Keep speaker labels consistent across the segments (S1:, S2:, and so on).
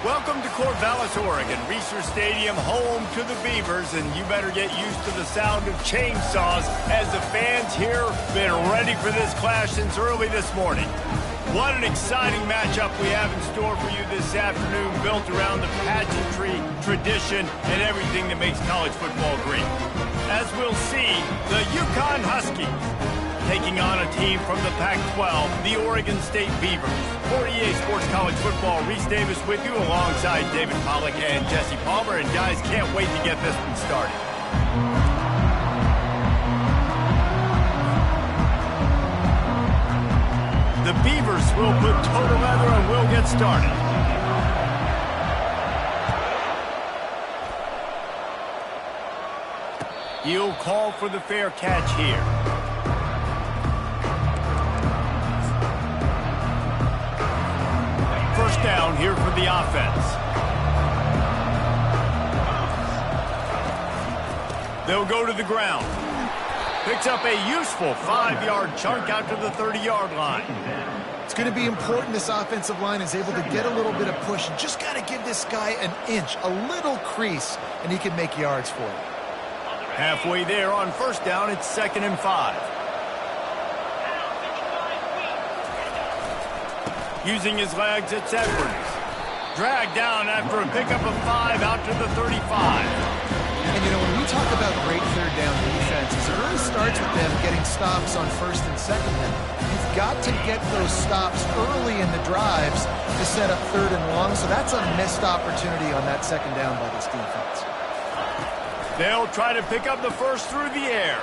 S1: Welcome to Corvallis, Oregon, Research Stadium, home to the Beavers, and you better get used to the sound of chainsaws as the fans here have been ready for this clash since early this morning. What an exciting matchup we have in store for you this afternoon, built around the pageantry, tradition, and everything that makes college football great. As we'll see, the UConn Huskies taking on a team from the Pac-12, the Oregon State Beavers. For EA Sports College Football, Reese Davis with you alongside David Pollack and Jesse Palmer. And guys, can't wait to get this one started. The Beavers will put total leather and we'll get started. He'll call for the fair catch here. First down here for the offense. They'll go to the ground. Picks up a useful 5-yard chunk out to the 30-yard line.
S2: It's going to be important this offensive line is able to get a little bit of push. You just got to give this guy an inch, a little crease, and he can make yards for you.
S1: Halfway there on first down, it's 2nd and 5. Using his legs, it's Edwards. Dragged down after a pickup of 5 out to the 35.
S2: And, you know, when we talk about great third down defenses, it really starts with them getting stops on first and second down. You've got to get those stops early in the drives to set up 3rd and long, so that's a missed opportunity on that second down by this defense.
S1: They'll try to pick up the first through the air.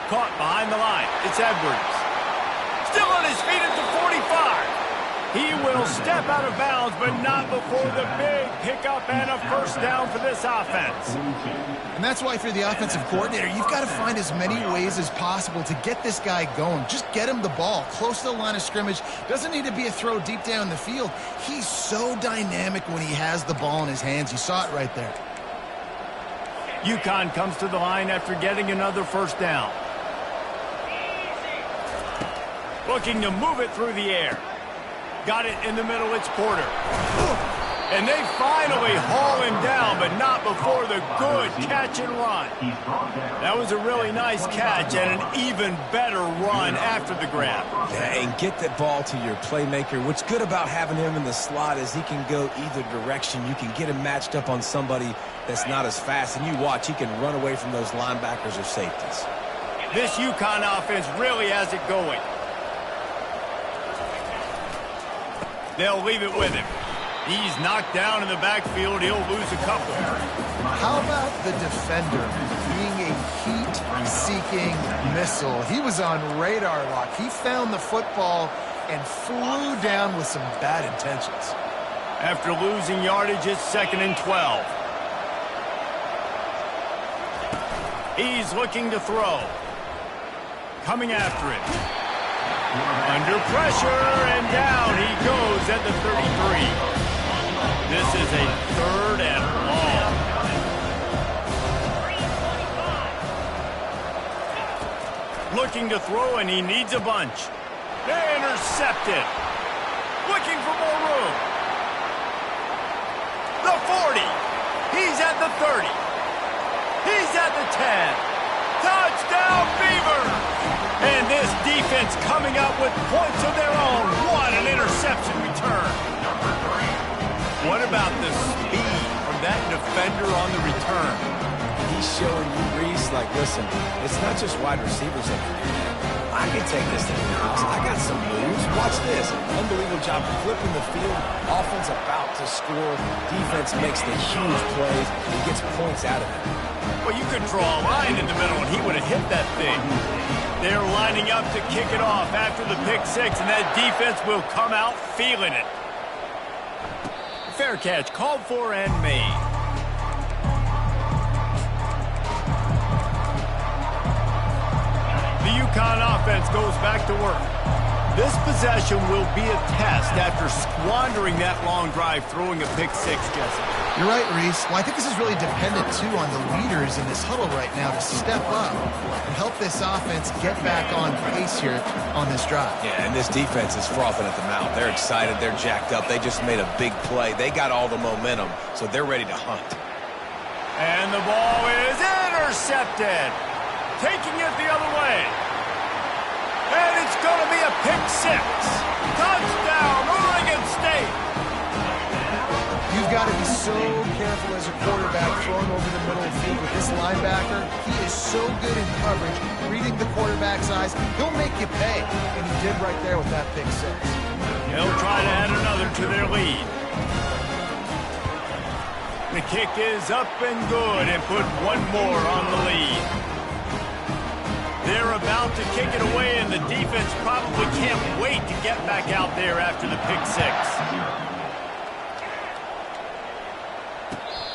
S1: Caught behind the line. It's Edwards. Still on his feet at the 45. He will step out of bounds, but not before the big pickup and a first down for this offense.
S2: And that's why, if you're the offensive coordinator, you've got to find as many ways as possible to get this guy going. Just get him the ball close to the line of scrimmage. Doesn't need to be a throw deep down the field. He's so dynamic when he has the ball in his hands. You saw it right there.
S1: UConn comes to the line after getting another first down. Looking to move it through the air. Got it in the middle, it's Porter. And they finally haul him down, but not before the good catch and run. That was a really nice catch and an even better run after the grab.
S3: Yeah, and get that ball to your playmaker. What's good about having him in the slot is he can go either direction. You can get him matched up on somebody that's not as fast, and you watch, he can run away from those linebackers or safeties.
S1: This UConn offense really has it going. They'll leave it with him. He's knocked down in the backfield. He'll lose a couple.
S2: How about the defender being a heat-seeking missile? He was on radar lock. He found the football and flew down with some bad intentions.
S1: After losing yardage, it's 2nd and 12. He's looking to throw. Coming after it. Under pressure, and down he goes at the 33. This is a 3rd and long. Looking to throw, and he needs a bunch. Intercepted. Looking for more room. The 40. He's at the 30. He's at the 10. Touchdown, Beavers! And this defense coming up with points of their own. What an interception return. What about the speed from that defender on the return?
S3: He's showing you, Reese, like, listen, it's not just wide receivers that can do that. I can take this to the house. I got some moves. Watch this. Unbelievable job flipping the field. Offense about to score. Defense makes the huge plays and gets points out of it.
S1: Well, you could draw a line in the middle and he would have hit that thing. They're lining up to kick it off after the pick 6, and that defense will come out feeling it. Fair catch called for and made. The UConn offense goes back to work. This possession will be a test after squandering that long drive, throwing a pick six, Jesse.
S2: You're right, Reese. Well, I think this is really dependent, too, on the leaders in this huddle right now to step up and help this offense get back on pace here on this drive.
S3: Yeah, and this defense is frothing at the mouth. They're excited. They're jacked up. They just made a big play. They got all the momentum, so they're ready to hunt.
S1: And the ball is intercepted. Taking it the other way. And it's going to be a pick six. Touchdown, Oregon State.
S2: You've got to be so careful as a quarterback throwing over the middle of the field with this linebacker. He is so good in coverage, reading the quarterback's eyes. He'll make you pay, and he did right there with that pick six.
S1: They'll try to add another to their lead. The kick is up and good and put one more on the lead. They're about to kick it away, and the defense probably can't wait to get back out there after the pick six.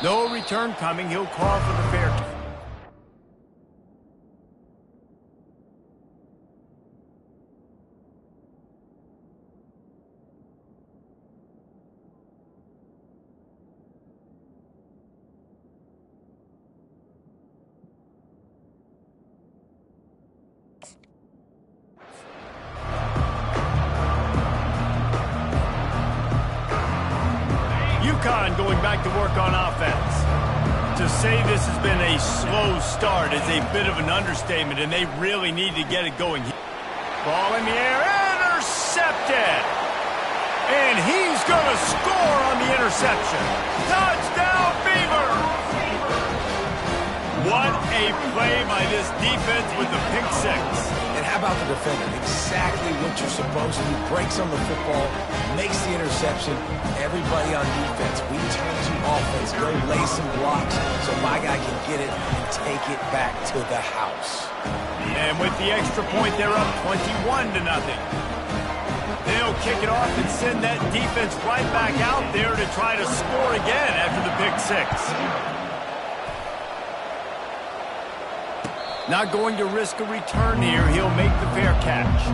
S1: No return coming. He'll call for the fair. UConn going back to work on offense. To say this has been a slow start is a bit of an understatement, and they really need to get it going. Ball in the air, intercepted! And he's going to score on the interception. Touchdown, Beavers! What a play by this defense with the pick six.
S3: And how about the defender? Exactly what you're supposed to do. Breaks on the football, makes the interception. Everybody on defense, we turn to offense. Go lay some blocks so my guy can get it and take it back to the house.
S1: And with the extra point, they're up 21-0. They'll kick it off and send that defense right back out there to try to score again after the pick six. Not going to risk a return here. He'll make the fair catch.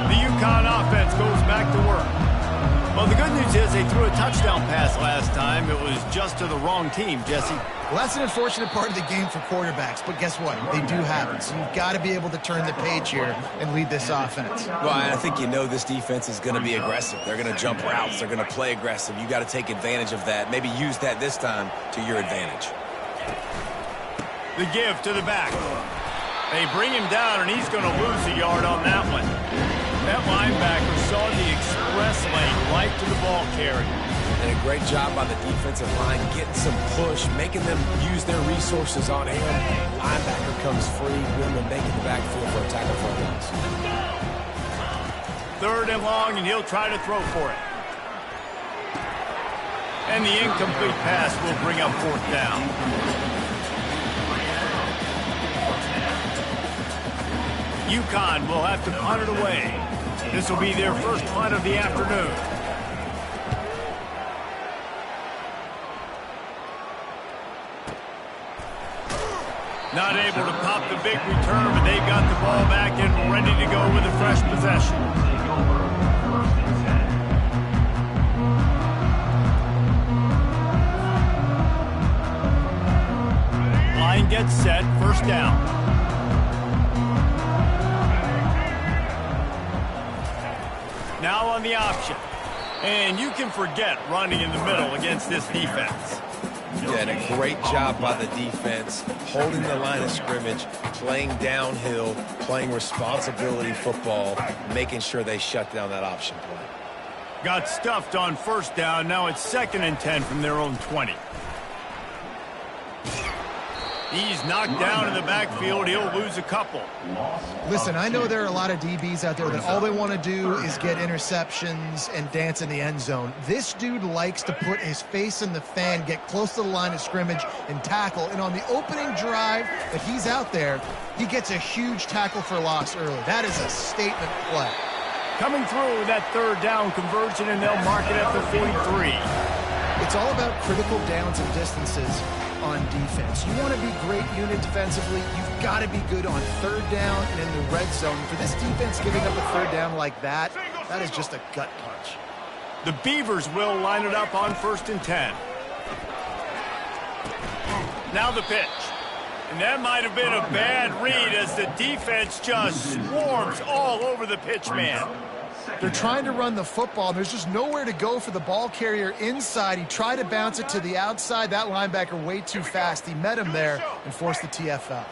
S1: The UConn offense goes back to work. Well, the good news is they threw a touchdown pass last time. It was just to the wrong team, Jesse.
S2: Well, that's an unfortunate part of the game for quarterbacks, but guess what? They do have it, so you've got to be able to turn the page here and lead this offense.
S3: Well, I think you know this defense is going to be aggressive. They're going to jump routes. They're going to play aggressive. You got to take advantage of that. Maybe use that this time to your advantage.
S1: The give to the back. They bring him down, and he's going to lose a yard on that one. That linebacker saw the express lane right to the ball carrier.
S3: And a great job by the defensive line, getting some push, making them use their resources on him. Linebacker comes free, Woodman making the backfield for a tackle for a loss.
S1: 3rd and long, and he'll try to throw for it. And the incomplete pass will bring up 4th down. UConn will have to punt it away. This will be their first punt of the afternoon. Not able to pop the big return, but they've got the ball back and ready to go with a fresh possession. Line gets set, 1st down. Now on the option. And you can forget running in the middle against this defense.
S3: Yeah, and a great job by the defense, holding the line of scrimmage, playing downhill, playing responsibility football, making sure they shut down that option play.
S1: Got stuffed on 1st down. Now it's 2nd and 10 from their own 20. He's knocked down in the backfield. He'll lose a couple.
S2: Listen, I know there are a lot of DBs out there that all they want to do is get interceptions and dance in the end zone. This dude likes to put his face in the fan, get close to the line of scrimmage, and tackle. And on the opening drive that he's out there, he gets a huge tackle for loss early. That is a statement play.
S1: Coming through with that third down conversion, and they'll mark it at the 43.
S2: It's all about critical downs and distances on defense. You want to be great unit defensively, you've got to be good on third down and in the red zone. For this defense giving up a third down like that, that is just a gut punch.
S1: The Beavers will line it up on 1st and 10. Now the pitch. And that might have been a bad read as the defense just swarms all over the pitch man.
S2: They're trying to run the football, and there's just nowhere to go for the ball carrier inside. He tried to bounce it to the outside. That linebacker way too fast. He met him there and forced the TFL.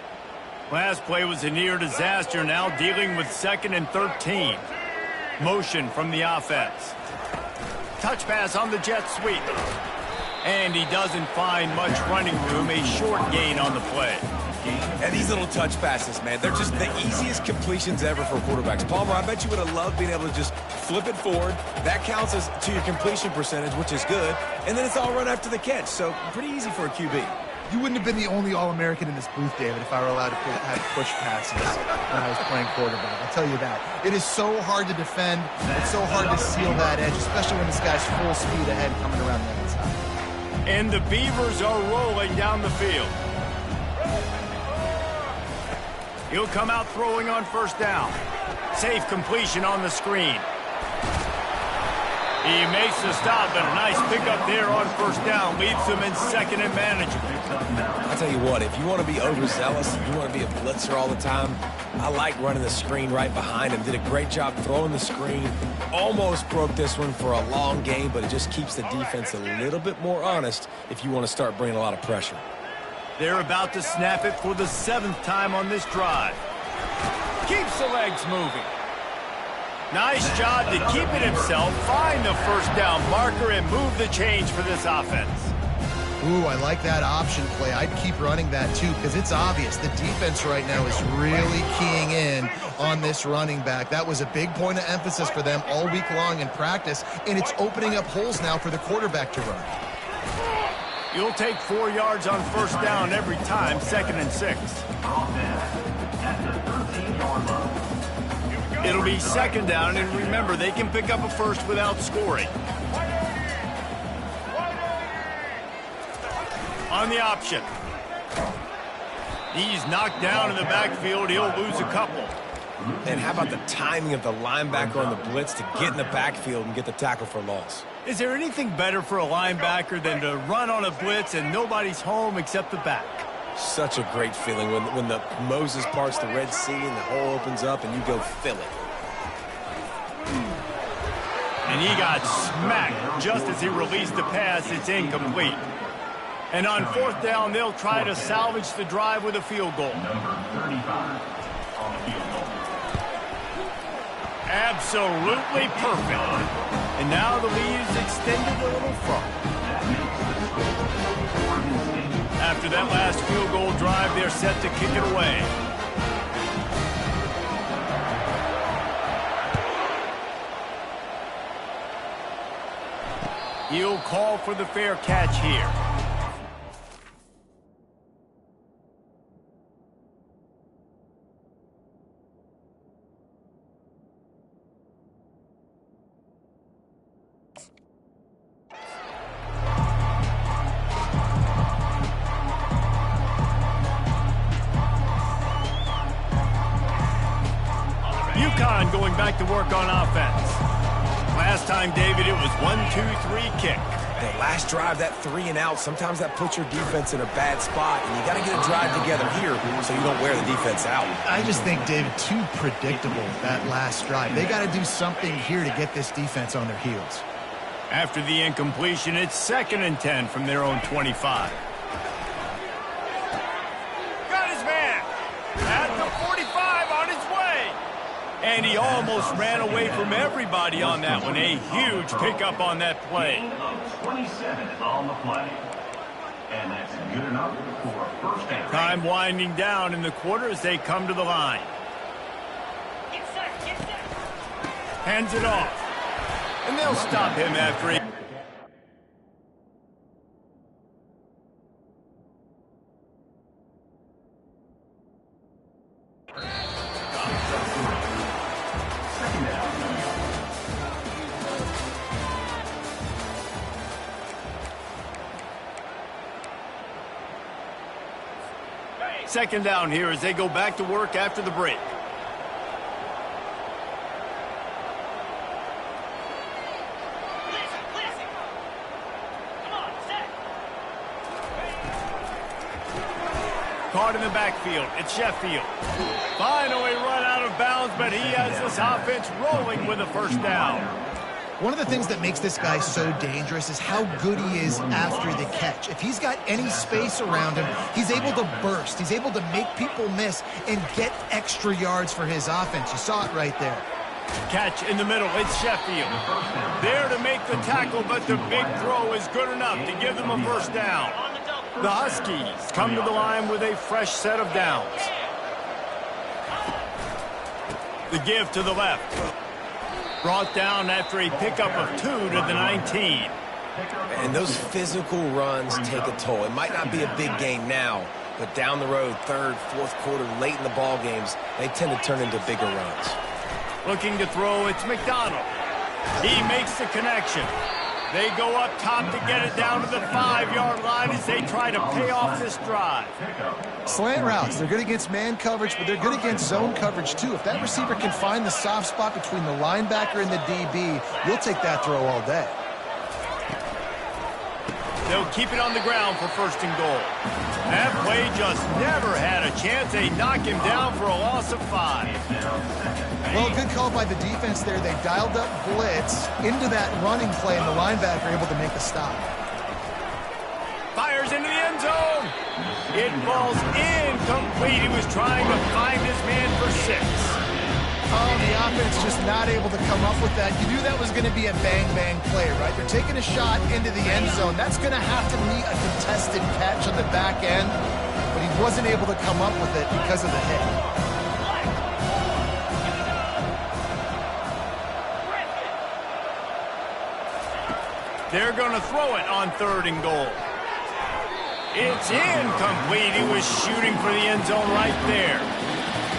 S1: Last play was a near disaster, now dealing with 2nd and 13. Motion from the offense. Touch pass on the jet sweep. And he doesn't find much running room, a short gain on the play.
S3: And these little touch passes, man, they're just the easiest completions ever for quarterbacks. Palmer, I bet you would have loved being able to just flip it forward. That counts as to your completion percentage, which is good. And then it's all run after the catch, so pretty easy for a QB.
S2: You wouldn't have been the only All-American in this booth, David, if I were allowed to have push passes when I was playing quarterback. I'll tell you that. It is so hard to defend. It's so hard to seal that edge, especially when this guy's full speed ahead coming around the inside.
S1: And the Beavers are rolling down the field. He'll come out throwing on 1st down. Safe completion on the screen. He makes the stop, and a nice pickup there on 1st down. Leaves them in 2nd and manageable.
S3: I'll tell you what, if you want to be overzealous, if you want to be a blitzer all the time, I like running the screen right behind him. Did a great job throwing the screen. Almost broke this one for a long game, but it just keeps the defense a little bit more honest if you want to start bringing a lot of pressure.
S1: They're about to snap it for the 7th time on this drive. Keeps the legs moving. Nice job to keep it himself, find the 1st down marker, and move the change for this offense.
S2: Ooh, I like that option play. I'd keep running that too because it's obvious the defense right now is really keying in on this running back. That was a big point of emphasis for them all week long in practice, and it's opening up holes now for the quarterback to run.
S1: You'll take 4 yards on 1st down every time, 2nd and 6. It'll be 2nd down, and remember, they can pick up a first without scoring. On the option. He's knocked down in the backfield. He'll lose a couple.
S3: And how about the timing of the linebacker on the blitz to get in the backfield and get the tackle for loss?
S1: Is there anything better for a linebacker than to run on a blitz and nobody's home except the back?
S3: Such a great feeling when the Moses parts the Red Sea and the hole opens up and you go fill it.
S1: And he got smacked just as he released the pass. It's incomplete. And on 4th down, they'll try to salvage the drive with a field goal. Absolutely perfect. And now the lead is extended a little further. After that last field goal drive, they're set to kick it away. He'll call for the fair catch here. UConn going back to work on offense. Last time, David, it was 1-2-3 kick.
S3: That last drive, that 3 and out, sometimes that puts your defense in a bad spot, and you got to get a drive together here so you don't wear the defense out.
S2: I just think, David, too predictable, that last drive. They got to do something here to get this defense on their heels.
S1: After the incompletion, it's 2nd and 10 from their own 25. Got his man at the 45 on his way. And he almost ran away from everybody on that one. A huge pickup on that play.
S4: 27 is on the play. And that's good enough for a 1st down.
S1: Time winding down in the quarter as they come to the line. Hands it off. And they'll stop him after he... second down here as they go back to work after the break. Caught in the backfield. It's Sheffield. Finally run out of bounds, but he has this offense rolling with a first down.
S2: One of the things that makes this guy so dangerous is how good he is after the catch. If he's got any space around him, he's able to burst. He's able to make people miss and get extra yards for his offense. You saw it right there.
S1: Catch in the middle. It's Sheffield. There to make the tackle, but the big throw is good enough to give them a first down. The Huskies come to the line with a fresh set of downs. The give to the left. Brought down after a pickup of 2 to the 19.
S3: And those physical runs take a toll. It might not be a big game now, but down the road, third, fourth quarter, late in the ball games, they tend to turn into bigger runs.
S1: Looking to throw, it's McDonald. He makes the connection. They go up top to get it down to the 5-yard line as they try to pay off this drive.
S2: Slant routes, they're good against man coverage, but they're good against zone coverage too. If that receiver can find the soft spot between the linebacker and the DB, you'll take that throw all day.
S1: They'll keep it on the ground for first and goal. That play just never had a chance. They knock him down for a loss of 5.
S2: Well, good call by the defense there. They dialed up blitz into that running play, and the linebacker able to make a stop.
S1: Fires into the end zone. It falls incomplete. He was trying to find his man for 6.
S2: Oh, the offense just not able to come up with that. You knew that was going to be a bang-bang play, right? They're taking a shot into the end zone. That's going to have to meet a contested catch on the back end, but he wasn't able to come up with it because of the hit.
S1: They're going to throw it on 3rd and goal. It's incomplete. He was shooting for the end zone right there.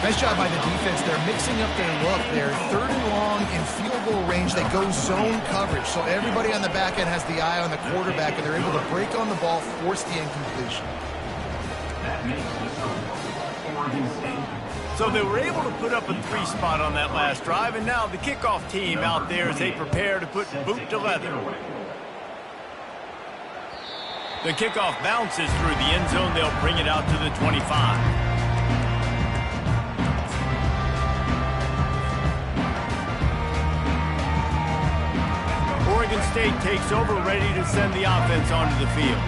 S2: Nice job by the defense. They're mixing up their look. They're 3rd and long in field goal range. They go zone coverage. So everybody on the back end has the eye on the quarterback, and they're able to break on the ball, force the incompletion.
S1: So they were able to put up a 3 spot on that last drive, and now the kickoff team out there as they prepare to put boot to leather. The kickoff bounces through the end zone. They'll bring it out to the 25. Oregon State takes over, ready to send the offense onto the field.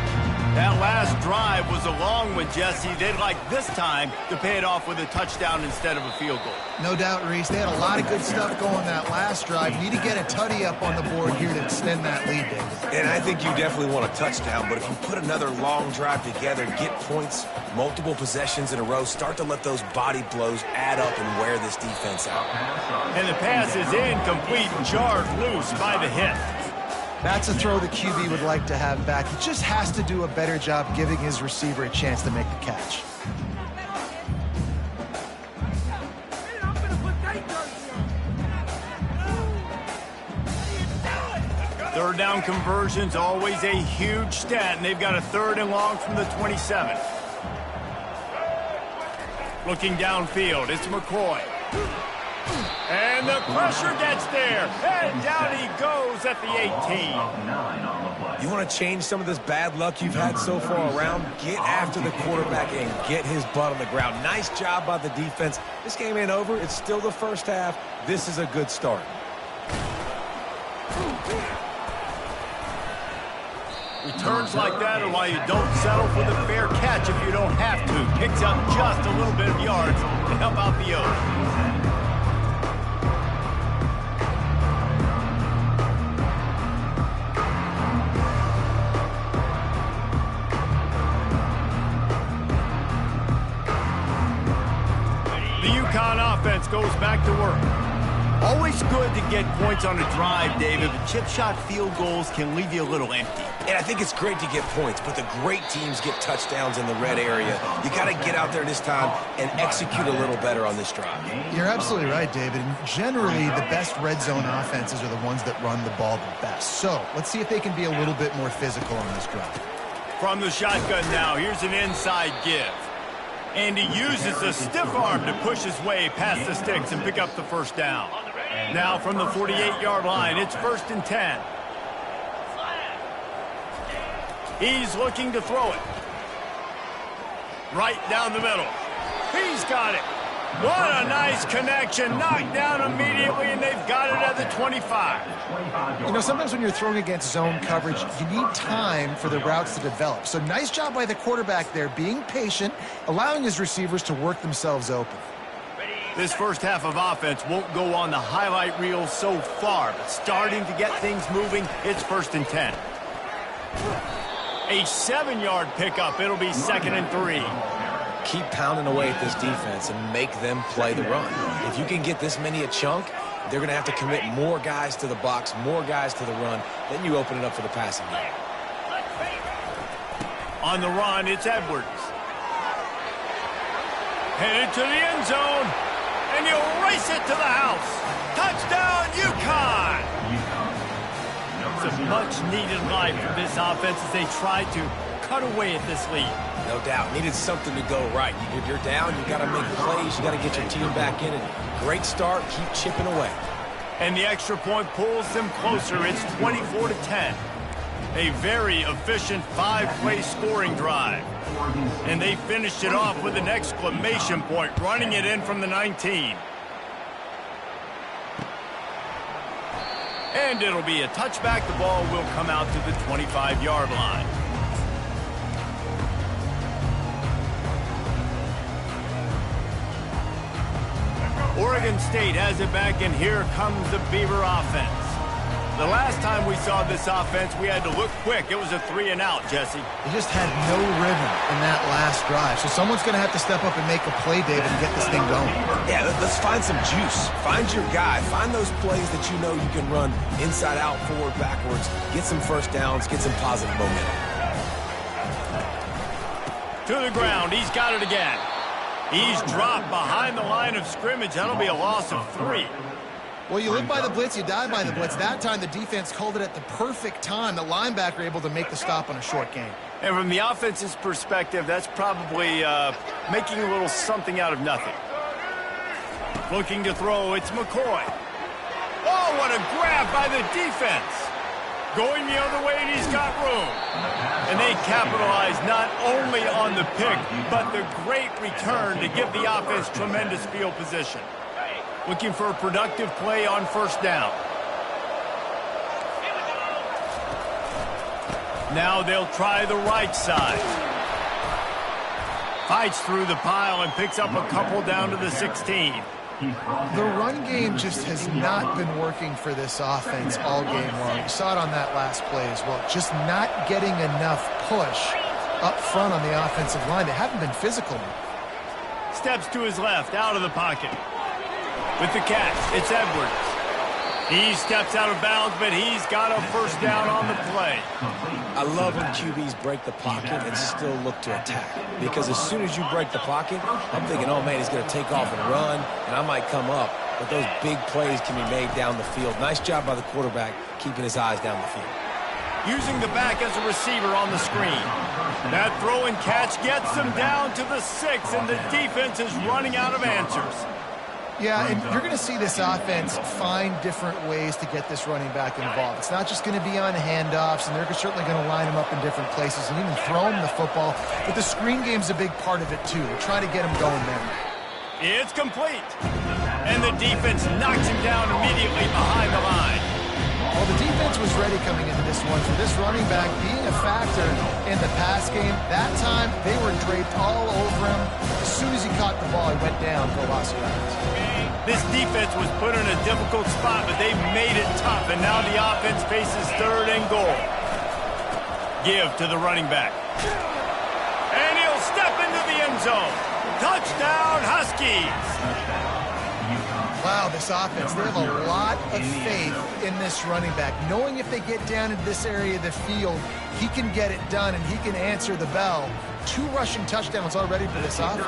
S1: That last drive was a long one, Jesse. They'd like this time to pay it off with a touchdown instead of a field goal.
S2: No doubt, Reese. They had a lot of good stuff going that last drive. Need to get a tutty up on the board here to extend that lead, David.
S3: And I think you definitely want a touchdown, but if you put another long drive together, get points, multiple possessions in a row, start to let those body blows add up and wear this defense out.
S1: And the pass is incomplete, jarred loose by the hit.
S2: That's a throw the QB would like to have back. He just has to do a better job giving his receiver a chance to make the catch.
S1: Third down conversions, always a huge stat, and they've got a 3rd and long from the 27. Looking downfield, it's McCoy. And the pressure gets there, and down he goes at the 18.
S3: You want to change some of this bad luck you've had so far around? Get after the quarterback and get his butt on the ground. Nice job by the defense. This game ain't over. It's still the first half. This is a good start.
S1: Returns like that are why you don't settle for the fair catch if you don't have to. Picks up just a little bit of yards to help out the O's. UConn offense goes back to work. Always good to get points on a drive, David, but chip shot field goals can leave you a little empty.
S3: And I think it's great to get points, but the great teams get touchdowns in the red area. You got to get out there this time and execute a little better on this drive.
S2: You're absolutely right, David. And generally, the best red zone offenses are the ones that run the ball the best. So let's see if they can be a little bit more physical on this drive.
S1: From the shotgun now, here's an inside give. And he uses the stiff arm to push his way past the sticks and pick up the first down. Now from the 48-yard line, it's 1st and 10. He's looking to throw it. Right down the middle. He's got it. What a nice connection. Knocked down immediately, and they've got it at the 25.
S2: You know, sometimes when you're throwing against zone coverage, you need time for the routes to develop. So nice job by the quarterback there, being patient, allowing his receivers to work themselves open.
S1: This first half of offense won't go on the highlight reel so far, but starting to get things moving, it's 1st and 10. A 7-yard pickup. It'll be 2nd and 3.
S3: Keep pounding away at this defense and make them play the run. If you can get this many a chunk, they're going to have to commit more guys to the box, more guys to the run. Then you open it up for the passing game.
S1: On the run, it's Edwards. Headed to the end zone, and he'll race it to the house. Touchdown, UConn! It's a much-needed life for this offense as they try to cut away at this lead.
S3: No doubt. Needed something to go right. If you're down, you got to make plays. You got to get your team back in. And great start. Keep chipping away.
S1: And the extra point pulls them closer. It's 24-10. A very efficient 5-play scoring drive. And they finished it off with an exclamation point, running it in from the 19. And it'll be a touchback. The ball will come out to the 25-yard line. Oregon State has it back, and here comes the Beaver offense. The last time we saw this offense, we had to look quick. It was a 3-and-out, Jesse.
S2: They just had no rhythm in that last drive. So someone's going to have to step up and make a play, David, and get this thing going.
S3: Yeah, let's find some juice. Find your guy. Find those plays that you know you can run inside out, forward, backwards. Get some first downs. Get some positive momentum.
S1: To the ground. He's got it again. He's dropped behind the line of scrimmage. That'll be a loss of 3.
S2: Well, you live by the blitz, you die by the blitz. That time, the defense called it at the perfect time. The linebacker able to make the stop on a short gain.
S1: And from the offense's perspective, that's probably making a little something out of nothing. Looking to throw, it's McCoy. Oh, what a grab by the defense. Going the other way, and he's got room. And they capitalize not only on the pick, but the great return to give the offense tremendous field position. Looking for a productive play on first down. Now they'll try the right side. Fights through the pile and picks up a couple down to the 16.
S2: The run game just has not been working for this offense all game long. You saw it on that last play as well. Just not getting enough push up front on the offensive line. They haven't been physical.
S1: Steps to his left, out of the pocket. With the catch, it's Edwards. He steps out of bounds, but he's got a first down on the play.
S3: I love when QBs break the pocket and still look to attack. Because as soon as you break the pocket, I'm thinking, oh, man, he's going to take off and run, and I might come up. But those big plays can be made down the field. Nice job by the quarterback keeping his eyes down the field.
S1: Using the back as a receiver on the screen. That throw and catch gets them down to the 6, and the defense is running out of answers.
S2: Yeah, and you're going to see this offense find different ways to get this running back involved. It's not just going to be on handoffs, and they're certainly going to line him up in different places and even throw him the football. But the screen game's a big part of it, too. They're trying to get him going there.
S1: It's complete. And the defense knocks him down immediately behind the line.
S2: Well, the defense was ready coming into this one for this running back being a factor in the pass game. That time, they were draped all over him. As soon as he caught the ball, he went down for a loss of yards.
S1: This defense was put in a difficult spot, but they made it tough, and now the offense faces 3rd and goal. Give to the running back. And he'll step into the end zone. Touchdown, Huskies!
S2: Wow, this offense, they have a lot of faith in this running back. Knowing if they get down into this area of the field, he can get it done and he can answer the bell. 2 rushing touchdowns already for this offense.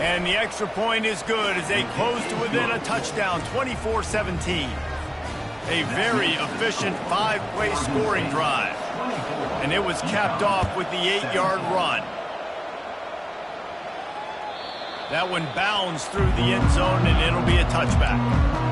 S1: And the extra point is good as they close to within a touchdown, 24-17. A very efficient 5-play scoring drive. And it was capped off with the 8-yard run. That one bounds through the end zone, and it'll be a touchback.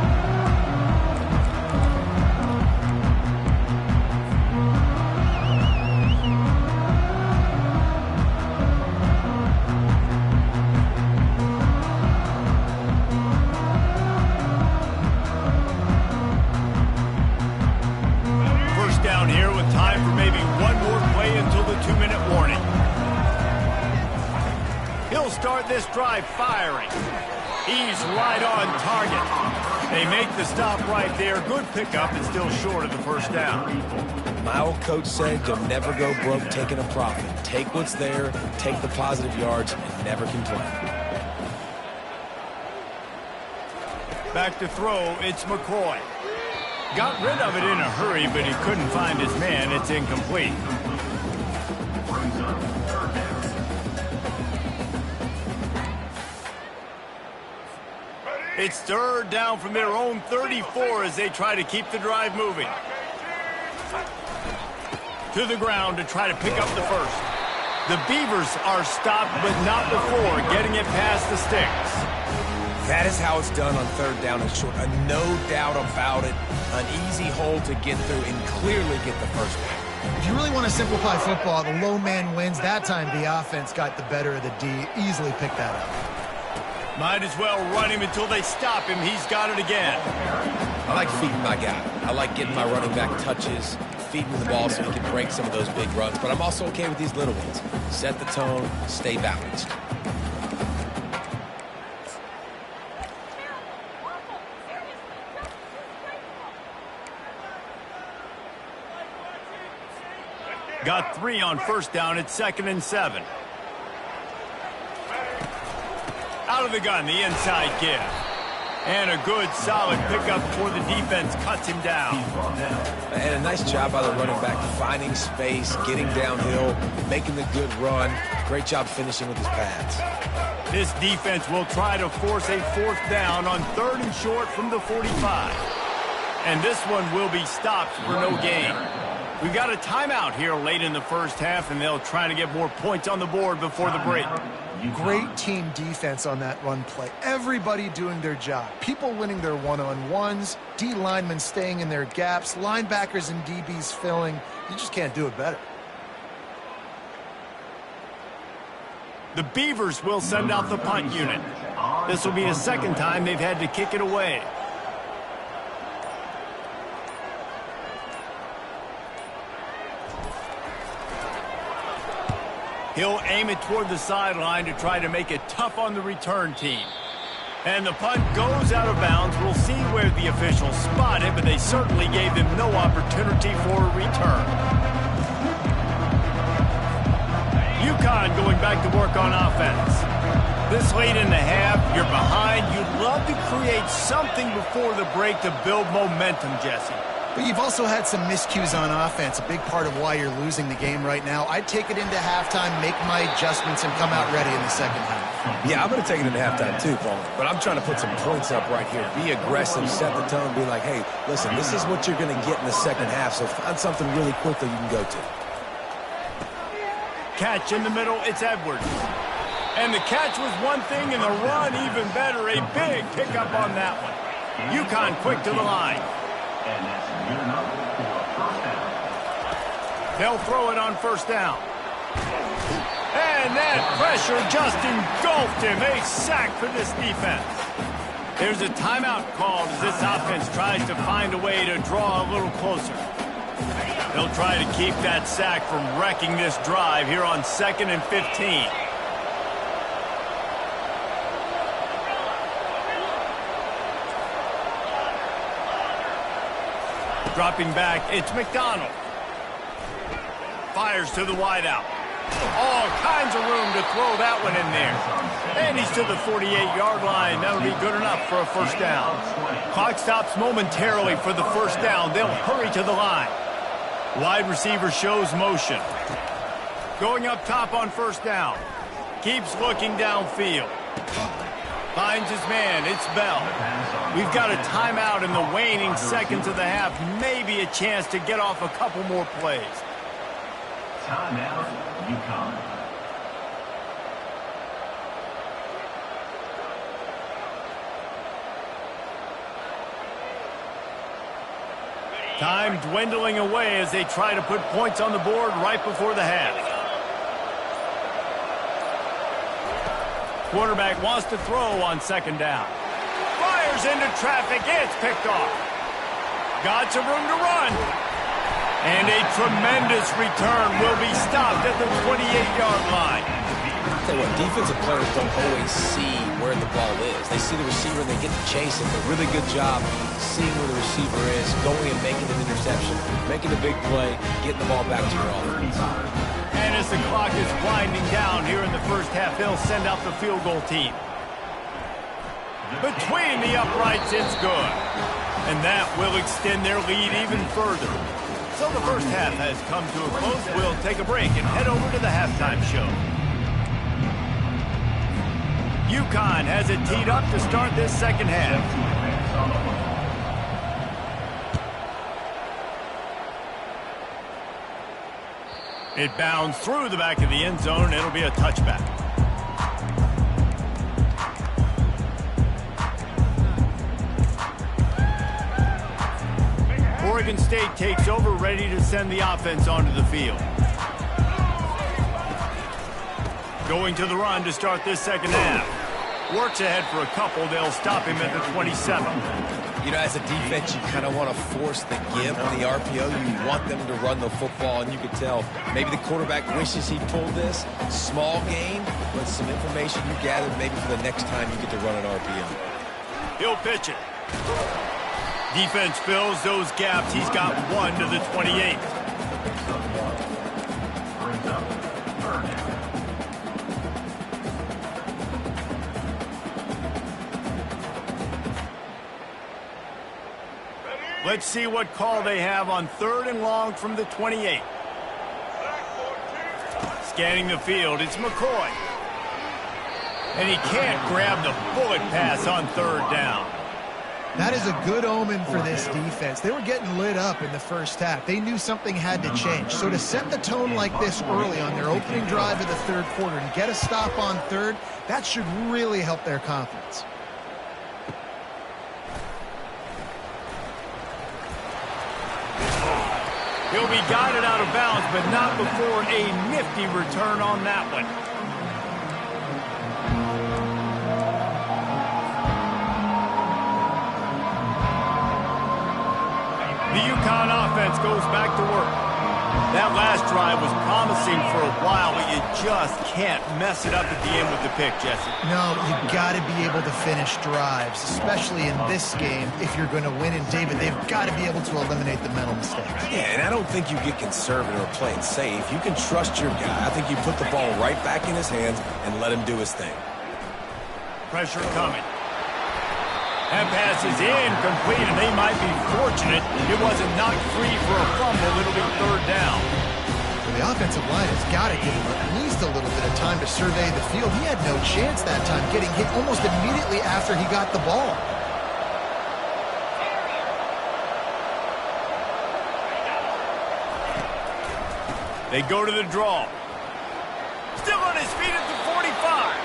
S1: Down here with time for maybe one more play until the 2-minute warning. He'll start this drive firing. He's right on target. They make the stop right there. Good pickup and still short of the first down.
S3: My old coach said you'll never go broke taking a profit. Take what's there, take the positive yards, and never complain.
S1: Back to throw, it's McCoy. Got rid of it in a hurry, but he couldn't find his man. It's incomplete. It's third down from their own 34 as they try to keep the drive moving. To the ground to try to pick up the first. The Beavers are stopped, but not before getting it past the sticks.
S3: That is how it's done on third down and short. No doubt about it. An easy hole to get through and clearly get the first down.
S2: If you really want to simplify football, the low man wins. That time the offense got the better of the D. Easily picked that up.
S1: Might as well run him until they stop him. He's got it again.
S3: I like feeding my guy. I like getting my running back touches, feeding the ball so he can break some of those big runs. But I'm also okay with these little ones. Set the tone, stay balanced.
S1: Got 3 on first down. It's 2nd and 7. Out of the gun, the inside give. And a good, solid pickup before the defense cuts him down.
S3: And a nice job by the running back, finding space, getting downhill, making the good run. Great job finishing with his pads.
S1: This defense will try to force a 4th down on 3rd and short from the 45. And this one will be stopped for no gain. We've got a timeout here late in the first half, and they'll try to get more points on the board before the break.
S2: Great team defense on that run play. Everybody doing their job. People winning their one-on-ones, D linemen staying in their gaps, linebackers and DBs filling. You just can't do it better.
S1: The Beavers will send out the punt unit. This will be the 2nd time they've had to kick it away. He'll aim it toward the sideline to try to make it tough on the return team. And the punt goes out of bounds. We'll see where the officials spot it, but they certainly gave them no opportunity for a return. UConn going back to work on offense. This late in the half, you're behind. You'd love to create something before the break to build momentum, Jesse.
S2: But you've also had some miscues on offense, a big part of why you're losing the game right now. I'd take it into halftime, make my adjustments, and come out ready in the second half.
S3: Yeah, I'm going to take it into halftime too, Paul. But I'm trying to put some points up right here. Be aggressive, set the tone, be like, hey, listen, this is what you're going to get in the second half, so find something really quick that you can go to.
S1: Catch in the middle, it's Edwards. And the catch was one thing, and the run even better. A big pickup on that one. UConn quick to the line.
S4: And that's good enough for a first down.
S1: They'll throw it on first down. And that pressure just engulfed him. A sack for this defense. There's a timeout called as this offense tries to find a way to draw a little closer. They'll try to keep that sack from wrecking this drive here on 2nd and 15. Dropping back, it's McDonald. Fires to the wideout. All kinds of room to throw that one in there. And he's to the 48-yard line. That'll be good enough for a first down. Clock stops momentarily for the first down. They'll hurry to the line. Wide receiver shows motion. Going up top on first down. Keeps looking downfield. Finds his man. It's Bell. We've got a timeout in the waning seconds of the half. Maybe a chance to get off a couple more plays.
S4: Timeout, UConn.
S1: Time dwindling away as they try to put points on the board right before the half. Quarterback wants to throw on second down. Fires into traffic. It's picked off. Got some room to run. And a tremendous return will be stopped at the 28-yard line.
S3: I'll tell you what, defensive players don't always see where the ball is. They see the receiver and they get to chase it. A really good job seeing where the receiver is, going and making an interception, making a big play, getting the ball back to your offense.
S1: And as the clock is winding down here in the first half, they'll send out the field goal team. Between the uprights, it's good. And that will extend their lead even further. So the first half has come to a close. We'll take a break and head over to the halftime show. UConn has it teed up to start this second half. It bounds through the back of the end zone. It'll be a touchback. Oregon State takes over, ready to send the offense onto the field. Going to the run to start this second half. Works ahead for a couple. They'll stop him at the 27.
S3: You know, as a defense, you kind of want to force the give, the RPO. You want them to run the football, and you could tell maybe the quarterback wishes he pulled this. Small gain, but some information you gathered maybe for the next time you get to run an RPO.
S1: He'll pitch it. Defense fills those gaps. He's got one to the 28. Let's see what call they have on 3rd and long from the 28. Scanning the field, it's McCoy. And he can't grab the bullet pass on 3rd down.
S2: That is a good omen for this defense. They were getting lit up in the first half. They knew something had to change. So to set the tone like this early on their opening drive of the 3rd quarter and get a stop on 3rd, that should really help their confidence.
S1: He'll be guided out of bounds, but not before a nifty return on that one. The UConn offense goes back to work. That last drive was promising for a while, but you just can't mess it up at the end with the pick, Jesse.
S2: No, you've got to be able to finish drives, especially in this game. If you're going to win, and David, they've got to be able to eliminate the mental mistakes.
S3: Yeah, and I don't think you get conservative or play it safe. You can trust your guy. I think you put the ball right back in his hands and let him do his thing.
S1: Pressure coming. That pass is incomplete, and they might be fortunate it wasn't knocked free for a fumble. It'll be 3rd down.
S2: Well, the offensive line has got to give him at least a little bit of time to survey the field. He had no chance that time, getting hit almost immediately after he got the ball.
S1: They go to the draw. Still on his feet at the 45.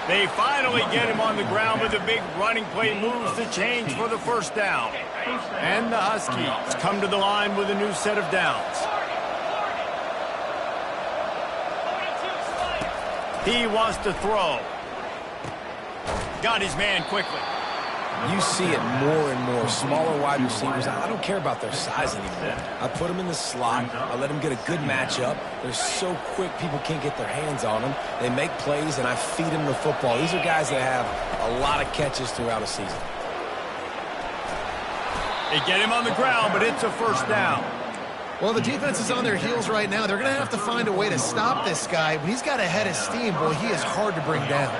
S1: They finally get him on the ground with a big running play, moves the chains for the 1st down. And the Huskies come to the line with a new set of downs. He wants to throw. Got his man quickly.
S3: You see it more and more. Smaller wide receivers, I don't care about their size anymore. I put them in the slot. I let them get a good matchup. They're so quick, people can't get their hands on them. They make plays, and I feed them the football. These are guys that have a lot of catches throughout a season.
S1: They get him on the ground, but it's a 1st down.
S2: Well, the defense is on their heels right now. They're going to have to find a way to stop this guy. When he's got a head of steam, boy, he is hard to bring down.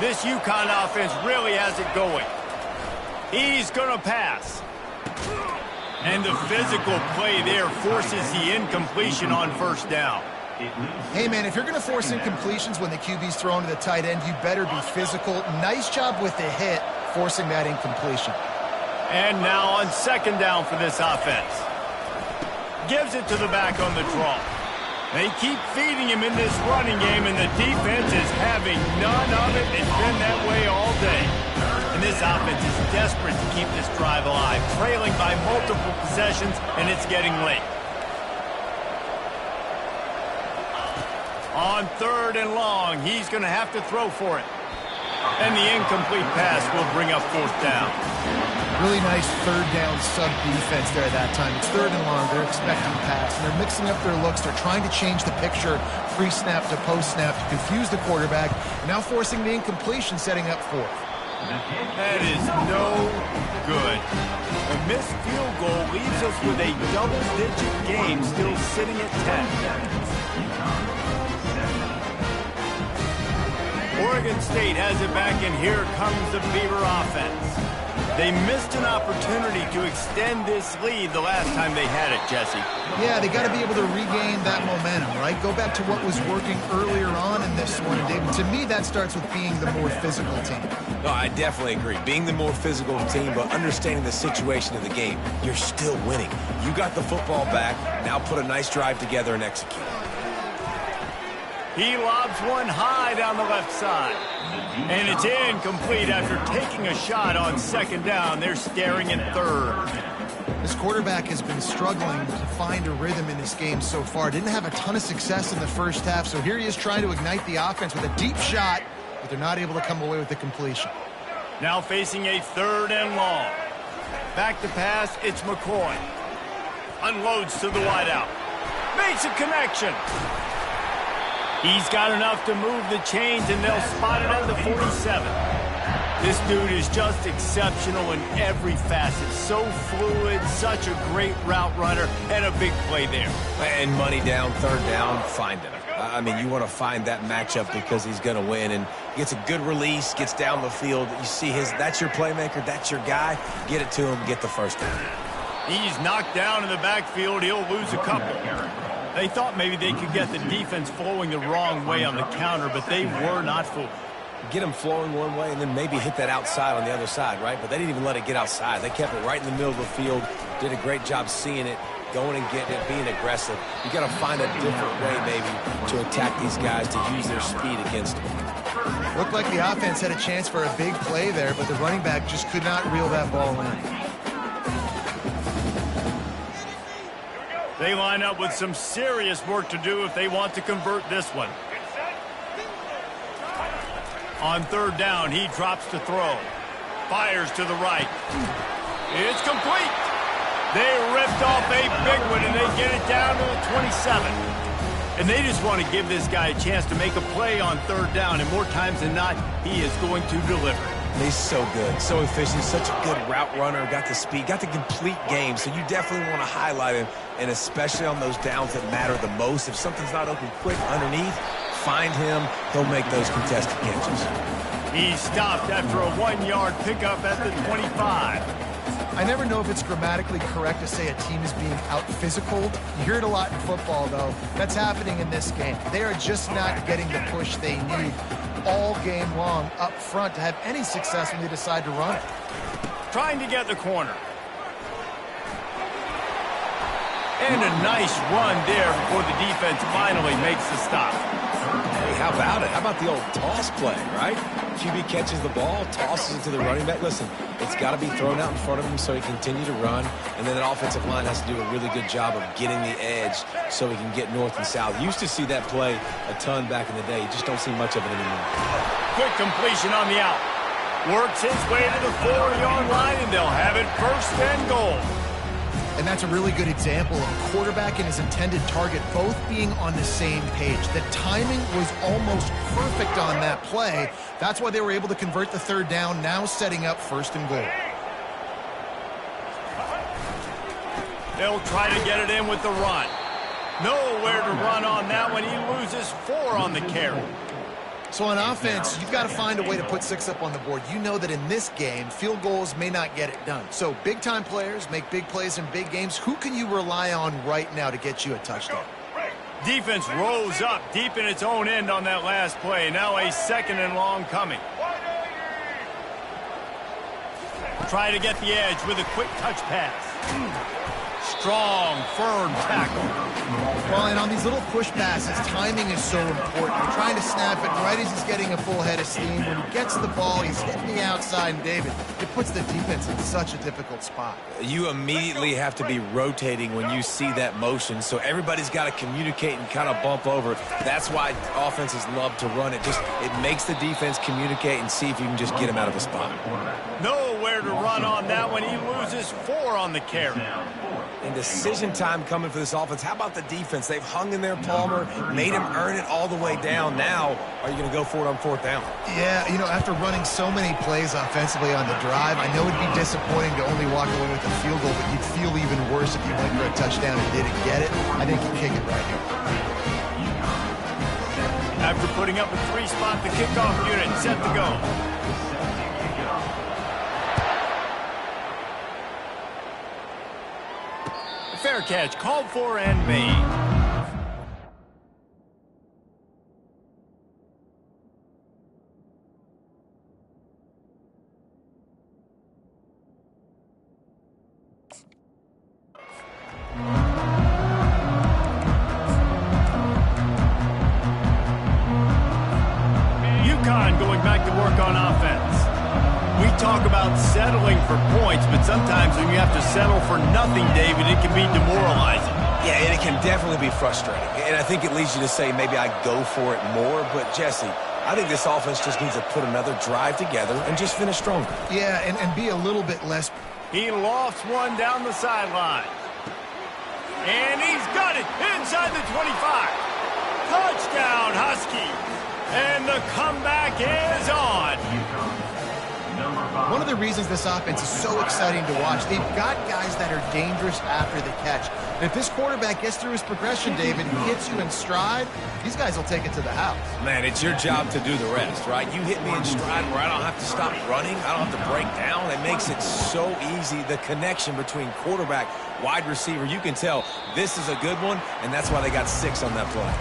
S1: This UConn offense really has it going. He's going to pass. And the physical play there forces the incompletion on 1st down.
S2: Hey, man, if you're going to force incompletions when the QB's thrown to the tight end, you better be physical. Nice job with the hit. forcing that incompletion.
S1: And now on second down for this offense. Gives it to the back on the draw. They keep feeding him in this running game, and the defense is having none of it. It's been that way all day. And this offense is desperate to keep this drive alive, trailing by multiple possessions, and it's getting late. On third and long, he's going to have to throw for it. And the incomplete pass will bring up fourth down.
S2: Really nice third down sub defense there at that time. It's third and long. They're expecting pass, and they're mixing up their looks. They're trying to change the picture pre-snap to post-snap to confuse the quarterback. Now forcing the incompletion, setting up fourth.
S1: That is no good. A missed field goal leaves us with a double-digit game still sitting at 10. Oregon State has it back, and here comes the Beaver offense. They missed an opportunity to extend this lead the last time they had it, Jesse.
S2: Yeah, they got to be able to regain that momentum, right? Go back to what was working earlier on in this one, David. To me, that starts with being the more physical team.
S3: No, I definitely agree. Being the more physical team, but understanding the situation of the game. You're still winning. You got the football back. Now put a nice drive together and execute.
S1: He lobs one high down the left side. And it's incomplete after taking a shot on second down. They're staring at third.
S2: This quarterback has been struggling to find a rhythm in this game so far. Didn't have a ton of success in the first half, so here he is trying to ignite the offense with a deep shot, but they're not able to come away with the completion.
S1: Now facing a third and long. Back to pass, it's McCoy. Unloads to the wideout. Makes a connection. He's got enough to move the chains, and they'll spot it at the 47. This dude is just exceptional in every facet. So fluid, such a great route runner, and a big play there.
S3: And money down, third down, find him. I mean, you want to find that matchup because he's going to win, and gets a good release, gets down the field. You see that's your playmaker, that's your guy. Get it to him, get the first down.
S1: He's knocked down in the backfield. He'll lose a couple. They thought maybe they could get the defense flowing the wrong way on the counter, but they were not fooled.
S3: Get them flowing one way and then maybe hit that outside on the other side, right? But they didn't even let it get outside. They kept it right in the middle of the field, did a great job seeing it, going and getting it, being aggressive. You got to find a different way maybe to attack these guys, to use their speed against them.
S2: Looked like the offense had a chance for a big play there, but the running back just could not reel that ball in.
S1: They line up with some serious work to do if they want to convert this one. On third down, he drops to throw. Fires to the right. It's complete. They ripped off a big one, and they get it down to the 27. And they just want to give this guy a chance to make a play on third down, and more times than not, he is going to deliver.
S3: He's so good, so efficient, such a good route runner, got the speed, got the complete game, so you definitely want to highlight him, and especially on those downs that matter the most. If something's not open quick underneath, find him, he'll make those contested catches.
S1: He's stopped after a 1-yard pickup at the 25.
S2: I never know if it's grammatically correct to say a team is being out-physical. You hear it a lot in football, though. That's happening in this game. They are just not getting the push they need all game long up front to have any success when they decide to run it.
S1: Trying to get the corner. And a nice run there before the defense finally makes the stop.
S3: Hey, how about it? How about the old toss play, right? QB catches the ball, tosses it to the running back. Listen, it's got to be thrown out in front of him so he can continue to run. And then that offensive line has to do a really good job of getting the edge so he can get north and south. Used to see that play a ton back in the day. You just don't see much of it anymore.
S1: Quick completion on the out. Works his way to the 4-yard line, and they'll have it first and goal.
S2: And that's a really good example of a quarterback and his intended target both being on the same page. The timing was almost perfect on that play. That's why they were able to convert the third down, now setting up first and goal.
S1: They'll try to get it in with the run. Nowhere to run on that one. He loses 4 on the carry.
S2: So on offense, you've got to find a way to put 6 up on the board. You know that in this game, field goals may not get it done. So big-time players make big plays in big games. Who can you rely on right now to get you a touchdown?
S1: Defense rose up deep in its own end on that last play. Now a second and long coming. try to get the edge with a quick touch pass. Strong, firm tackle.
S2: Well, and on these little push passes, timing is so important. You're trying to snap it right as he's getting a full head of steam. When he gets the ball, he's hitting the outside, and David, it puts the defense in such a difficult spot.
S3: You immediately have to be rotating when you see that motion, so everybody's got to communicate and kind of bump over. That's why offenses love to run it. It makes the defense communicate and see if you can just get him out of a spot.
S1: Nowhere to run on that one. He loses 4 on the carry.
S3: And decision time coming for this offense. How about the defense? They've hung in there, Palmer, made him earn it all the way down. Now, are you going to go for it on 4th down?
S2: Yeah, you know, after running so many plays offensively on the drive, I know it'd be disappointing to only walk away with a field goal, but you'd feel even worse if you went for a touchdown and didn't get it. I think you kick it right here.
S1: After putting up a 3-spot, the kickoff unit set to go. Fair catch called for and made. UConn going back to work on offense. We talk about settling for points, but sometimes when you have to settle for nothing, David, it can be demoralizing.
S3: Yeah, and it can definitely be frustrating. And I think it leads you to say maybe I go for it more. But, Jesse, I think this offense just needs to put another drive together and just finish stronger.
S2: Yeah, and be a little bit less.
S1: He lofts one down the sideline. And he's got it inside the 25. Touchdown, Huskies. And the comeback is on.
S2: One of the reasons this offense is so exciting to watch, they've got guys that are dangerous after the catch. And if this quarterback gets through his progression, David, and hits you in stride, these guys will take it to the house.
S3: Man, it's your job to do the rest, right? You hit me in stride where I don't have to stop running. I don't have to break down. It makes it so easy. The connection between quarterback, wide receiver, you can tell this is a good one, and that's why they got 6 on that play.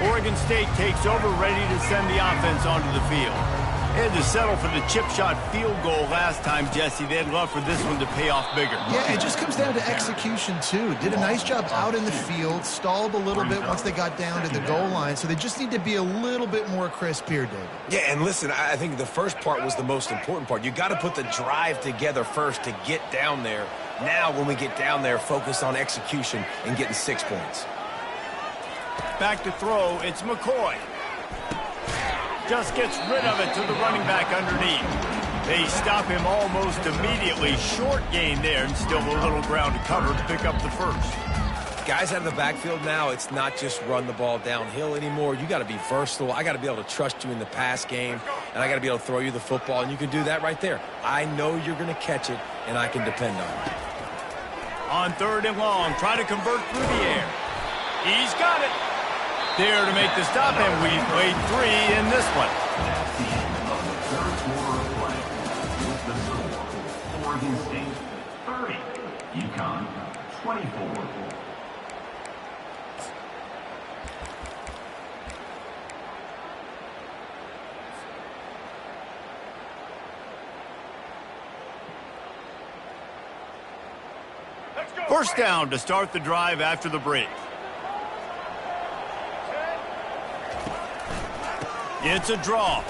S1: Oregon State takes over, ready to send the offense onto the field. They had to settle for the chip shot field goal last time, Jesse. They'd love for this one to pay off bigger.
S2: Yeah, it just comes down to execution, too. Did a nice job out in the field, stalled a little bit once they got down to the goal line, so they just need to be a little bit more crisp here, David.
S3: Yeah, and listen, I think the first part was the most important part. You got to put the drive together first to get down there. Now, when we get down there, focus on execution and getting 6 points.
S1: Back to throw, it's McCoy. Just gets rid of it to the running back underneath. They stop him almost immediately. Short gain there, and still a little ground to cover to pick up the first.
S3: Guys out of the backfield now, it's not just run the ball downhill anymore. You got to be versatile. I got to be able to trust you in the pass game, and I got to be able to throw you the football, and you can do that right there. I know you're going to catch it, and I can depend on it.
S1: On 3rd and long, try to convert through the air. He's got it. There to make the stop, and we've played 3 in this one.
S4: That's the end of the 3rd quarter of play. With the score, Oregon State 30, UConn 24.
S1: First down to start the drive after the break. It's a draw.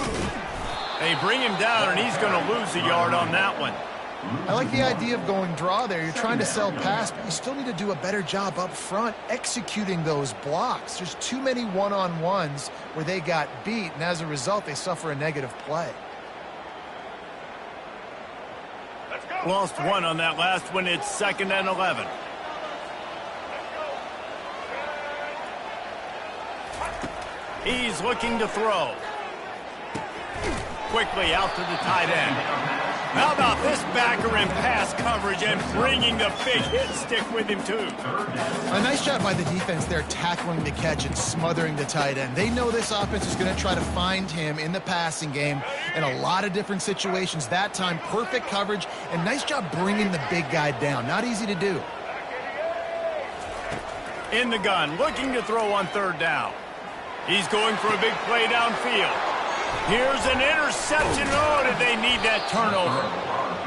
S1: They bring him down, and he's going to lose a yard on that one.
S2: I like the idea of going draw there. You're trying to sell pass, but you still need to do a better job up front executing those blocks. There's too many one-on-ones where they got beat, and as a result, they suffer a negative play.
S1: Lost 1 on that last one. It's 2nd and 11. He's looking to throw. Quickly out to the tight end. How about this backer in pass coverage and bringing the big hit stick with him, too?
S2: A nice job by the defense there tackling the catch and smothering the tight end. They know this offense is going to try to find him in the passing game in a lot of different situations. That time, perfect coverage and nice job bringing the big guy down. Not easy to do.
S1: In the gun, looking to throw on third down. He's going for a big play downfield. Here's an interception. Oh, did they need that turnover?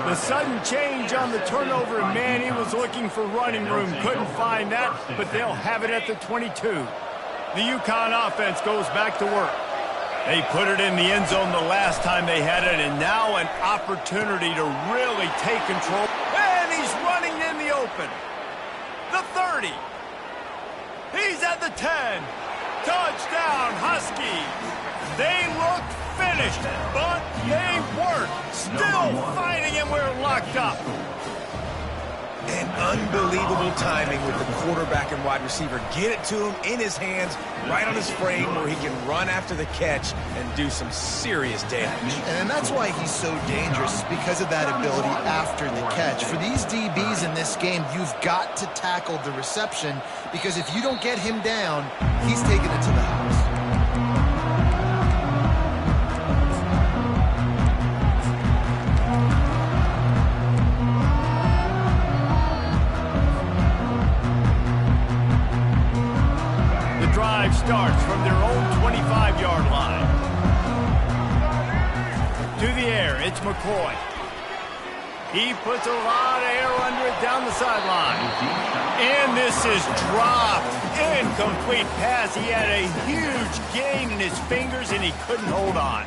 S1: The sudden change on the turnover, and man, he was looking for running room. Couldn't find that, but they'll have it at the 22. The UConn offense goes back to work. They put it in the end zone the last time they had it, and now an opportunity to really take control. And he's running in the open. The 30. He's at the 10. Touchdown, Huskies. They look finished, but they weren't. Still fighting, and we're locked up.
S3: And unbelievable timing with the quarterback and wide receiver. Get it to him in his hands, right on his frame, where he can run after the catch and do some serious damage.
S2: And that's why he's so dangerous, because of that ability after the catch. For these DBs in this game, you've got to tackle the reception, because if you don't get him down, he's taking it to the house.
S1: Starts from their own 25-yard line. To the air, it's McCoy. He puts a lot of air under it down the sideline. And this is dropped. Incomplete pass. He had a huge gain in his fingers, and he couldn't hold on.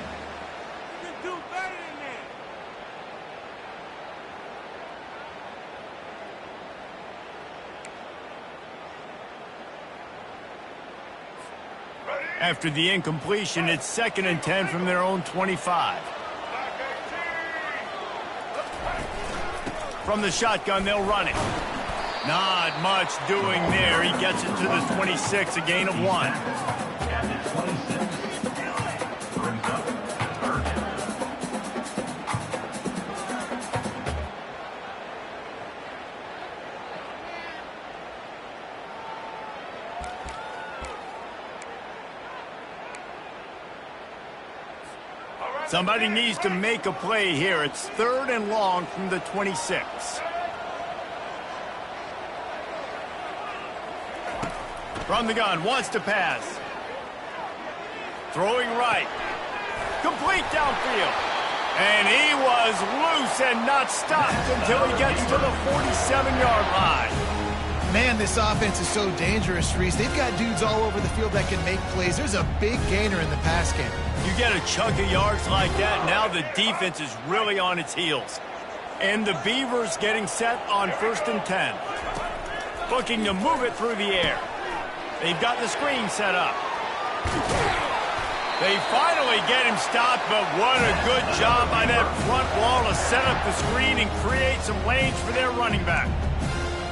S1: After the incompletion, it's 2nd and 10 from their own 25. From the shotgun, they'll run it. Not much doing there. He gets it to the 26, a gain of 1. Somebody needs to make a play here. It's 3rd and long from the 26. From the gun, wants to pass. Throwing right. Complete downfield. And he was loose and not stopped until he gets to the 47-yard line.
S2: Man, this offense is so dangerous, Reese. They've got dudes all over the field that can make plays. There's a big gainer in the pass game.
S1: You get a chunk of yards like that, now the defense is really on its heels. And the Beavers getting set on 1st and 10. Looking to move it through the air. They've got the screen set up. They finally get him stopped, but what a good job by that front wall to set up the screen and create some lanes for their running back.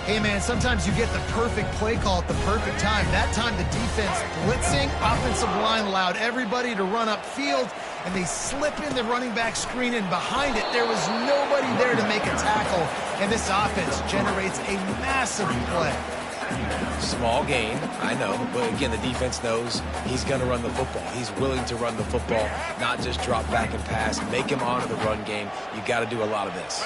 S2: Hey, man, sometimes you get the perfect play call at the perfect time. That time the defense blitzing, offensive line allowed everybody to run upfield, and they slip in the running back screen, and behind it there was nobody there to make a tackle, and this offense generates a massive play.
S3: Small gain, I know, but again, the defense knows he's going to run the football. He's willing to run the football, not just drop back and pass, make him honor the run game. You got to do a lot of this.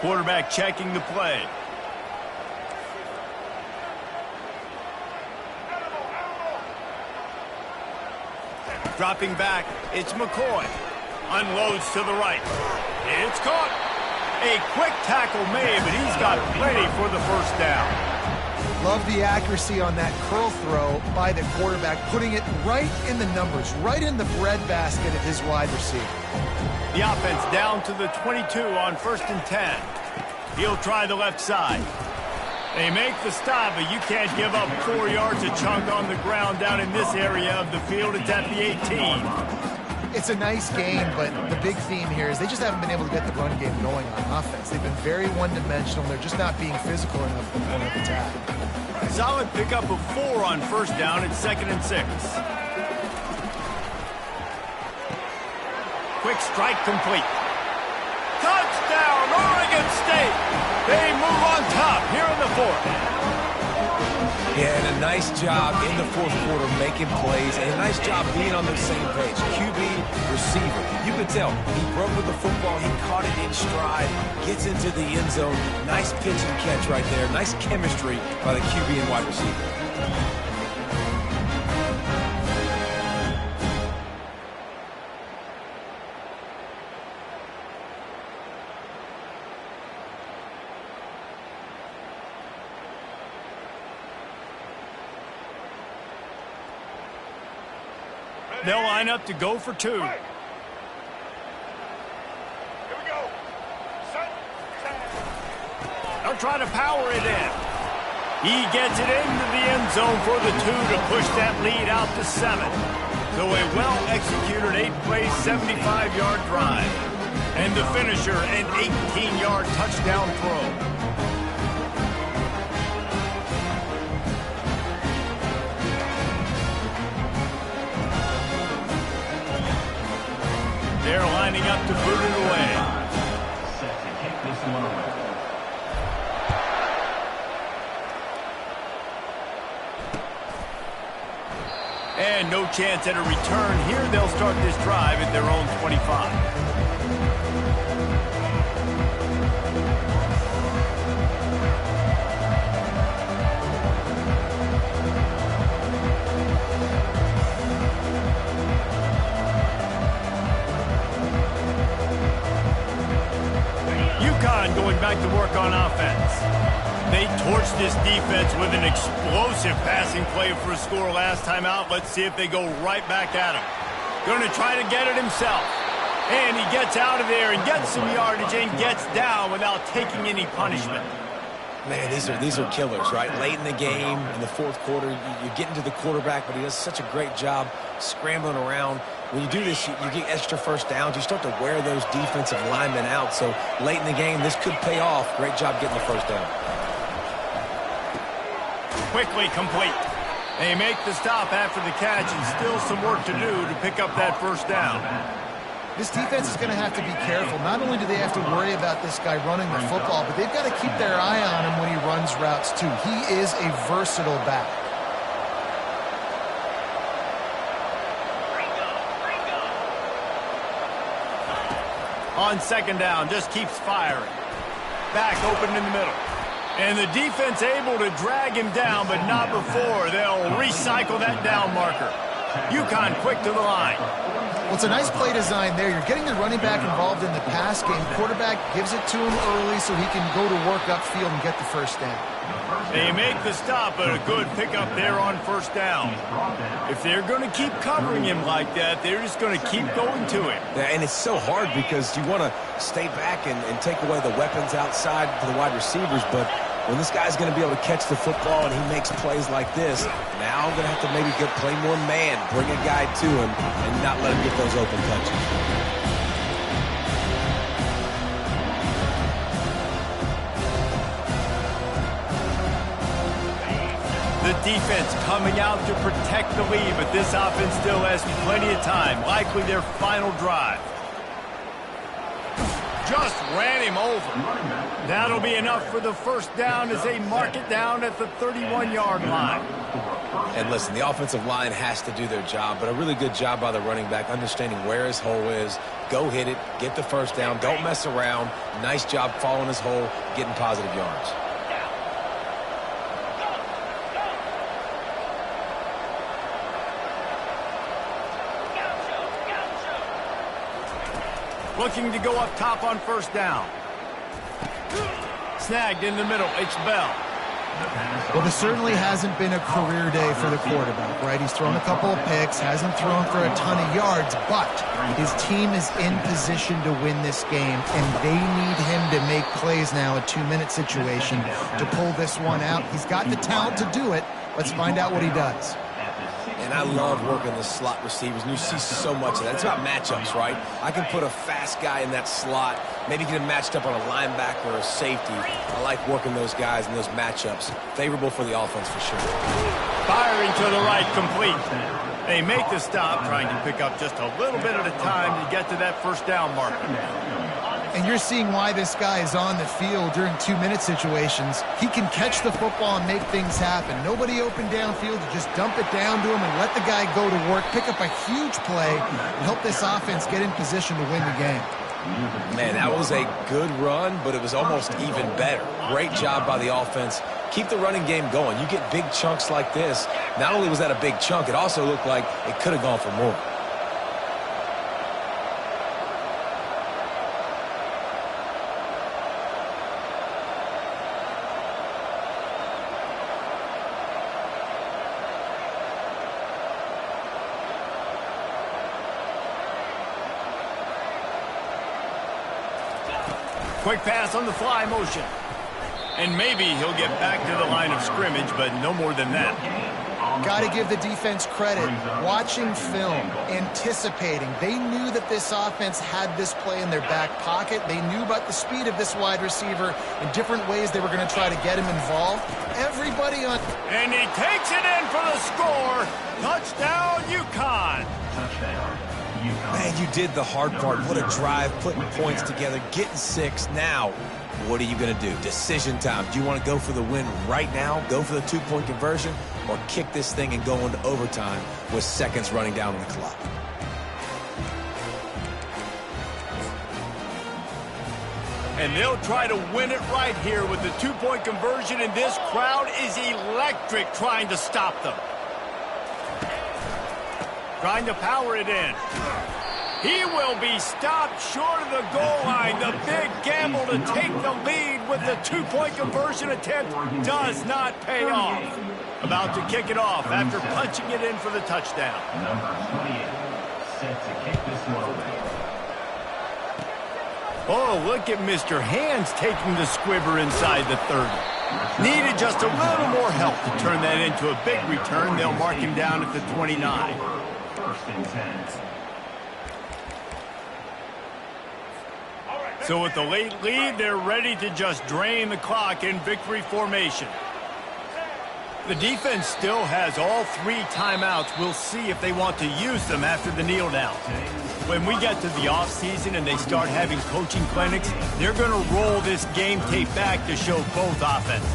S1: Quarterback checking the play. Dropping back, it's McCoy. Unloads to the right. It's caught. A quick tackle made, but he's got plenty for the first down.
S2: Love the accuracy on that curl throw by the quarterback, putting it right in the numbers, right in the breadbasket of his wide receiver.
S1: The offense down to the 22 on 1st and 10. He'll try the left side. They make the stop, but you can't give up 4 yards a chunk on the ground down in this area of the field. It's at the 18.
S2: It's a nice game, but the big theme here is they just haven't been able to get the run game going on offense. They've been very one-dimensional. They're just not being physical enough at the point of attack.
S1: Solid pickup of 4 on 1st down. It's 2nd and 6. Quick strike complete. Touchdown, Oregon State. They move on top here in the 4th.
S3: Yeah, and a nice job in the fourth quarter making plays, and a nice job being on the same page. QB, receiver. You could tell he broke with the football. He caught it in stride, gets into the end zone. Nice pitch and catch right there. Nice chemistry by the QB and wide receiver.
S1: They'll line up to go for two.
S5: Here we go.
S1: They'll try to power it in. He gets it into the end zone for the two to push that lead out to 7. So a well-executed 8-play, 75-yard drive. And the finisher, an 18-yard touchdown throw. They're lining up to boot it away.
S4: Set to kick this one away.
S1: And no chance at a return here. They'll start this drive at their own 25. UConn going back to work on offense. They torched this defense with an explosive passing play for a score last time out. Let's see if they go right back at him. Going to try to get it himself. And he gets out of there and gets some yardage and gets down without taking any punishment.
S3: Man, these are killers, right? Late in the game, in the fourth quarter, you're getting to the quarterback, but he does such a great job scrambling around. When you do this, you get extra first downs. You start to wear those defensive linemen out. So late in the game, this could pay off. Great job getting the first down.
S1: Quickly complete. They make the stop after the catch, and still some work to do to pick up that first down.
S2: This defense is going to have to be careful. Not only do they have to worry about this guy running the football, but they've got to keep their eye on him when he runs routes too. He is a versatile back.
S1: On second down, just keeps firing. Back open in the middle. And the defense able to drag him down, but not before. They'll recycle that down marker. UConn quick to the line.
S2: Well, it's a nice play design there. You're getting the running back involved in the pass game. Quarterback gives it to him early so he can go to work upfield and get the first down.
S1: They make the stop, but a good pickup there on first down. If they're going to keep covering him like that, they're just going to keep going to him.
S3: Yeah, and it's so hard because you want to stay back and take away the weapons outside to the wide receivers, but when this guy's going to be able to catch the football and he makes plays like this, now I'm going to have to maybe play more man, bring a guy to him, and not let him get those open touches.
S1: The defense coming out to protect the lead, but this offense still has plenty of time. Likely their final drive. Just ran him over. That'll be enough for the first down as they mark it down at the 31-yard line.
S3: And listen, the offensive line has to do their job, but a really good job by the running back, understanding where his hole is. Go hit it, get the first down, don't mess around. Nice job following his hole, getting positive yards.
S1: Looking to go up top on first down. Snagged in the middle. It's Bell.
S2: Well, this certainly hasn't been a career day for the quarterback, right? He's thrown a couple of picks, hasn't thrown for a ton of yards, but his team is in position to win this game, and they need him to make plays now, a 2-minute situation, to pull this one out. He's got the talent to do it. Let's find out what he does.
S3: And I love working the slot receivers, and you see so much of that. It's about matchups, right? I can put a fast guy in that slot, maybe get him matched up on a linebacker or a safety. I like working those guys in those matchups. Favorable for the offense for sure.
S1: Firing to the right, complete. They make the stop, trying to pick up just a little bit at a time to get to that first down marker.
S2: And you're seeing why this guy is on the field during 2-minute situations. He can catch the football and make things happen. Nobody open downfield, to just dump it down to him and let the guy go to work, pick up a huge play, and help this offense get in position to win the game.
S3: Man, that was a good run, but it was almost even better. Great job by the offense. Keep the running game going. You get big chunks like this. Not only was that a big chunk, it also looked like it could have gone for more.
S1: Quick pass on the fly motion. And maybe he'll get back to the line of scrimmage, but no more than that.
S2: Got to give the defense credit. Watching film, anticipating. They knew that this offense had this play in their back pocket. They knew about the speed of this wide receiver in different ways they were going to try to get him involved. Everybody on...
S1: And he takes it in for the score. Touchdown, UConn.
S4: Touchdown.
S3: Man, you did the hard part. What a drive, putting points together, getting 6. Now, what are you going to do? Decision time. Do you want to go for the win right now, go for the 2-point conversion, or kick this thing and go into overtime with seconds running down on the clock?
S1: And they'll try to win it right here with the 2-point conversion, and this crowd is electric trying to stop them. Trying to power it in. He will be stopped short of the goal line. The big gamble to take the lead with the 2-point conversion attempt does not pay off. About to kick it off after punching it in for the touchdown.
S4: Number 28, set to kick this one away.
S1: Oh, look at Mr. Hands taking the squibber inside the 30. Needed just a little more help to turn that into a big return. They'll mark him down at the 29.
S4: First and 10.
S1: So with the late lead, they're ready to just drain the clock in victory formation. The defense still has all 3 timeouts. We'll see if they want to use them after the kneel down. When we get to the offseason and they start having coaching clinics, they're going to roll this game tape back to show both offenses.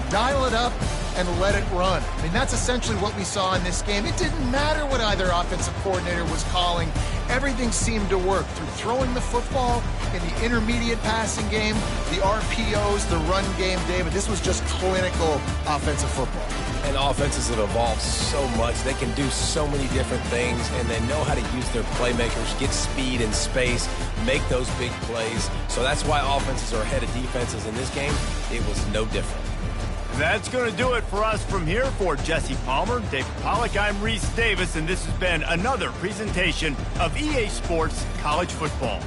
S2: Dial it up and let it run. I mean, that's essentially what we saw in this game. It didn't matter what either offensive coordinator was calling. Everything seemed to work through throwing the football in the intermediate passing game, the RPOs, the run game, David. This was just clinical offensive football.
S3: And offenses have evolved so much. They can do so many different things, and they know how to use their playmakers, get speed and space, make those big plays. So that's why offenses are ahead of defenses in this game. It was no different.
S1: That's going to do it for us from here. For Jesse Palmer, David Pollack, I'm Reese Davis, and this has been another presentation of EA Sports College Football.